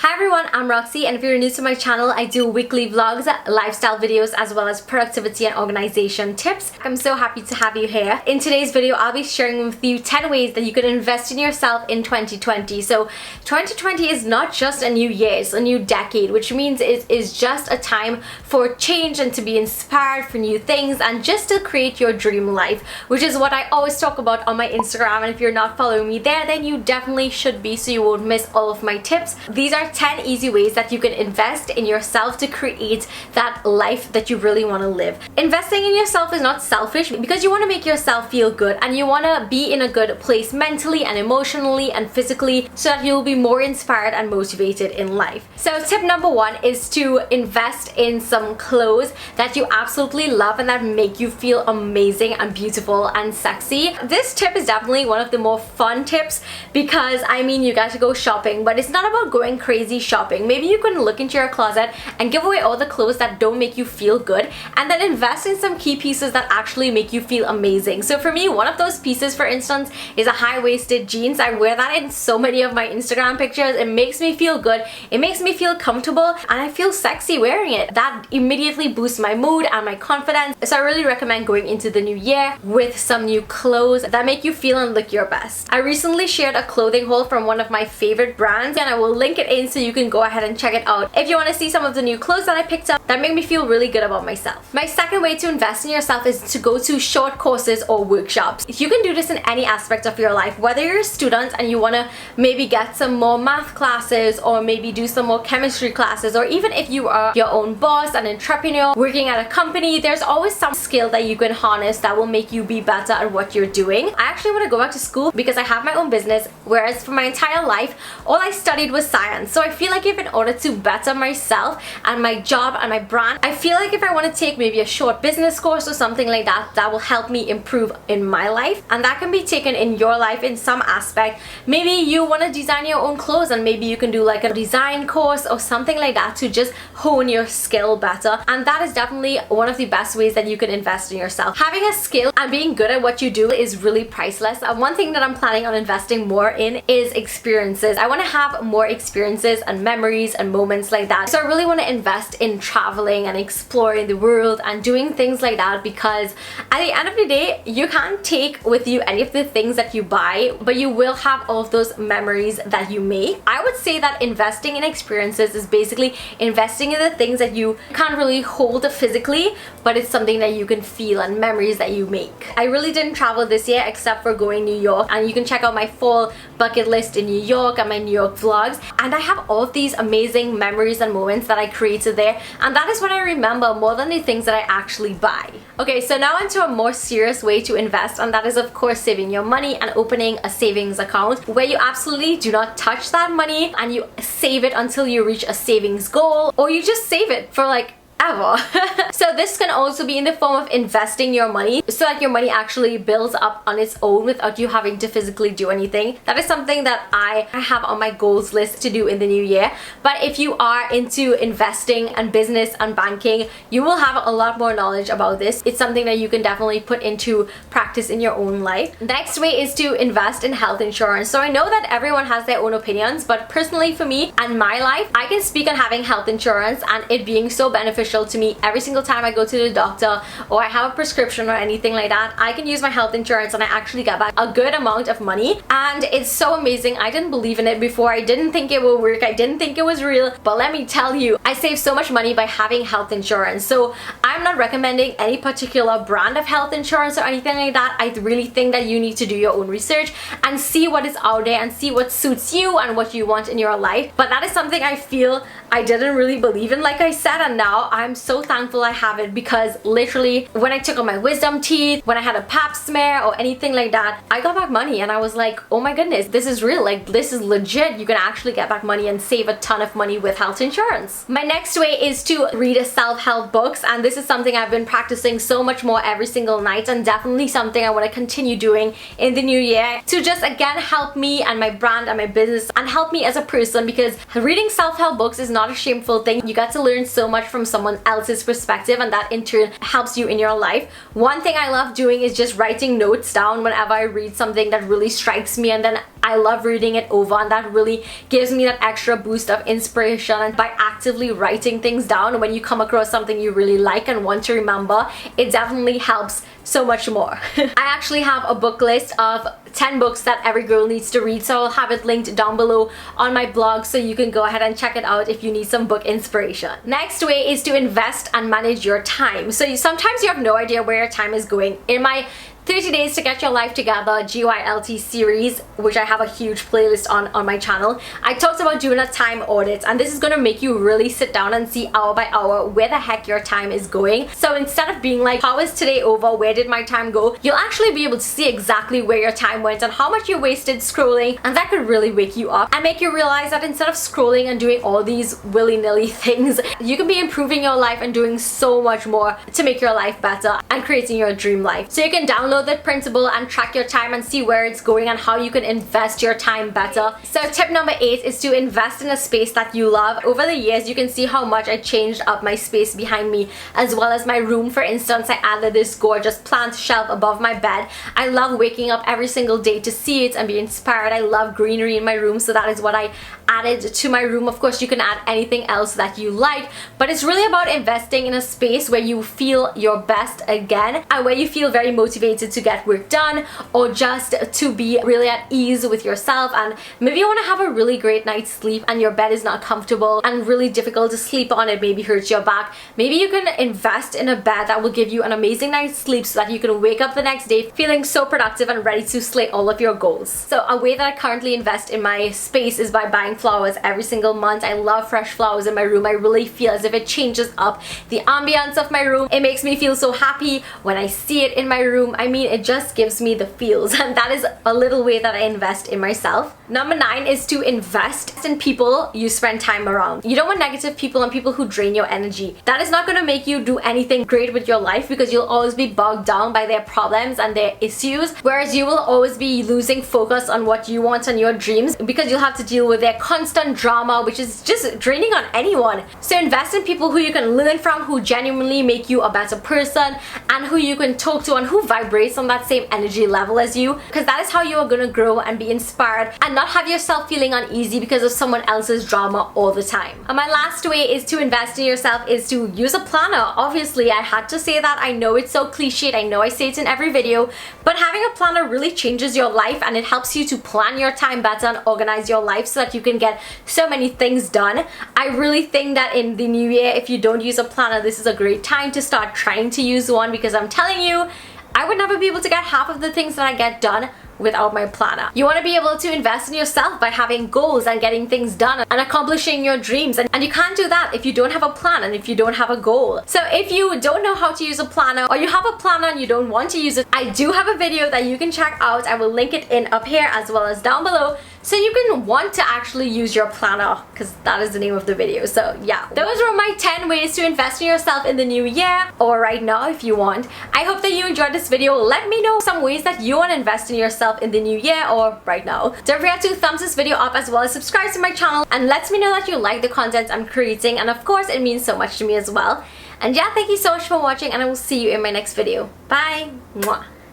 Hi everyone, I'm Roxy, and if you're new to my channel, I do weekly vlogs, lifestyle videos, as well as productivity and organization tips. I'm so happy to have you here. In today's video, I'll be sharing with you 10 ways that you can invest in yourself in 2020. So 2020 is not just a new year, it's a new decade, which means it is just a time for change and to be inspired for new things and just to create your dream life, which is what I always talk about on my Instagram. And if you're not following me there, then you definitely should be so you won't miss all of my tips. These are 10 easy ways that you can invest in yourself to create that life that you really want to live. Investing in yourself is not selfish because you want to make yourself feel good and you want to be in a good place mentally and emotionally and physically so that you'll be more inspired and motivated in life. So tip number one is to invest in some clothes that you absolutely love and that make you feel amazing and beautiful and sexy. This tip is definitely one of the more fun tips because you got to go shopping, but it's not about going crazy shopping. Maybe you can look into your closet and give away all the clothes that don't make you feel good and then invest in some key pieces that actually make you feel amazing. So for me, one of those pieces, for instance, is a high-waisted jeans. I wear that in so many of my Instagram pictures. It makes me feel good, it makes me feel comfortable, and I feel sexy wearing it. That immediately boosts my mood and my confidence. So I really recommend going into the new year with some new clothes that make you feel and look your best. I recently shared a clothing haul from one of my favorite brands and I will link it in so you can go ahead and check it out if you want to see some of the new clothes that I picked up that make me feel really good about myself. My second way to invest in yourself is to go to short courses or workshops. You can do this in any aspect of your life, whether you're a student and you want to maybe get some more math classes or maybe do some more chemistry classes, or even if you are your own boss, an entrepreneur working at a company, there's always some skill that you can harness that will make you be better at what you're doing. I actually want to go back to school because I have my own business, whereas for my entire life all I studied was science. So I feel like if in order to better myself and my job and my brand, I feel like if I want to take maybe a short business course or something like that, that will help me improve in my life, and that can be taken in your life in some aspect. Maybe you want to design your own clothes and maybe you can do like a design course or something like that to just hone your skill better, and that is definitely one of the best ways that you can invest in yourself. Having a skill and being good at what you do is really priceless, and one thing that I'm planning on investing more in is experiences. I want to have more experiences and memories and moments like that. So I really want to invest in traveling and exploring the world and doing things like that, because at the end of the day, you can't take with you any of the things that you buy, but you will have all of those memories that you make. I would say that investing in experiences is basically investing in the things that you can't really hold physically, but it's something that you can feel and memories that you make. I really didn't travel this year except for going New York, and you can check out my full bucket list in New York and my New York vlogs, and I have all of these amazing memories and moments that I created there, and that is what I remember more than the things that I actually buy. Okay, so now into a more serious way to invest, and that is of course saving your money and opening a savings account where you absolutely do not touch that money and you save it until you reach a savings goal, or you just save it for like ever. So this can also be in the form of investing your money so that your money actually builds up on its own without you having to physically do anything. That is something that I have on my goals list to do in the new year. But if you are into investing and business and banking, you will have a lot more knowledge about this. It's something that you can definitely put into practice in your own life. The next way is to invest in health insurance. So I know that everyone has their own opinions, but personally for me and my life, I can speak on having health insurance and it being so beneficial to me. Every single time I go to the doctor or I have a prescription or anything like that, I can use my health insurance and I actually get back a good amount of money, and it's so amazing. I didn't believe in it before. I didn't think it would work. I didn't think it was real, but let me tell you, I saved so much money by having health insurance. So I'm not recommending any particular brand of health insurance or anything like that. I really think that you need to do your own research and see what is out there and see what suits you and what you want in your life. But that is something I feel I didn't really believe in, like I said, and now I'm so thankful I have it, because literally when I took out my wisdom teeth, when I had a pap smear or anything like that, I got back money and I was like, oh my goodness, this is real, like this is legit. You can actually get back money and save a ton of money with health insurance. My next way is to read self-help books, and this is something I've been practicing so much more every single night, and definitely something I want to continue doing in the new year to just again help me and my brand and my business and help me as a person, because reading self-help books is not not a shameful thing. You get to learn so much from someone else's perspective, and that in turn helps you in your life. One thing I love doing is just writing notes down whenever I read something that really strikes me, and then I love reading it over, and that really gives me that extra boost of inspiration. And by actively writing things down when you come across something you really like and want to remember, it definitely helps so much more. I actually have a book list of 10 books that every girl needs to read, so I'll have it linked down below on my blog, so you can go ahead and check it out if you need some book inspiration. Next way is to invest and manage your time. So sometimes you have no idea where your time is going. In my 30 Days to Get Your Life Together GYLT series, which I have a huge playlist on my channel, I talked about doing a time audit, and this is going to make you really sit down and see hour by hour where the heck your time is going. So instead of being like, how is today over, where did my time go, you'll actually be able to see exactly where your time went and how much you wasted scrolling, and that could really wake you up and make you realize that instead of scrolling and doing all these willy-nilly things, you can be improving your life and doing so much more to make your life better and creating your dream life. So you can download the printable and track your time and see where it's going and how you can invest your time better. So tip number 8 is to invest in a space that you love. Over the years, you can see how much I changed up my space behind me, as well as my room. For instance, I added this gorgeous plant shelf above my bed. I love waking up every single day to see it and be inspired. I love greenery in my room, so that is what I added to my room. Of course, you can add anything else that you like, but it's really about investing in a space where you feel your best again, and where you feel very motivated to get work done, or just to be really at ease with yourself. And maybe you want to have a really great night's sleep and your bed is not comfortable and really difficult to sleep on, it maybe hurts your back. Maybe you can invest in a bed that will give you an amazing night's sleep, so that you can wake up the next day feeling so productive and ready to slay all of your goals. So a way that I currently invest in my space is by buying flowers every single month. I love fresh flowers in my room. I really feel as if it changes up the ambience of my room. It makes me feel so happy when I see it in my room. I mean, it just gives me the feels, and that is a little way that I invest in myself. Number 9 is to invest in people you spend time around. You don't want negative people and people who drain your energy. That is not going to make you do anything great with your life, because you'll always be bogged down by their problems and their issues, whereas you will always be losing focus on what you want and your dreams, because you'll have to deal with their constant drama, which is just draining on anyone. So invest in people who you can learn from, who genuinely make you a better person, and who you can talk to and who vibrates on that same energy level as you, because that is how you are going to grow and be inspired and not have yourself feeling uneasy because of someone else's drama all the time. And my last way is to invest in yourself is to use a planner. Obviously, I had to say that. I know it's so cliched, I know I say it in every video, but having a planner really changes your life, and it helps you to plan your time better and organize your life so that you can get so many things done. I really think that in the new year, if you don't use a planner, this is a great time to start trying to use one, because I'm telling you, I would never be able to get half of the things that I get done without my planner. You want to be able to invest in yourself by having goals and getting things done and accomplishing your dreams, and you can't do that if you don't have a plan and if you don't have a goal. So if you don't know how to use a planner, or you have a planner and you don't want to use it, I do have a video that you can check out. I will link it in up here as well as down below, so you can want to actually use your planner, because that is the name of the video. So yeah, those were my 10 ways to invest in yourself in the new year, or right now if you want. I hope that you enjoyed this video. Let me know some ways that you want to invest in yourself in the new year or right now. Don't forget to thumbs this video up, as well as subscribe to my channel, and let me know that you like the content I'm creating, and of course it means so much to me as well. And yeah, thank you so much for watching, and I will see you in my next video. Bye! Mwah.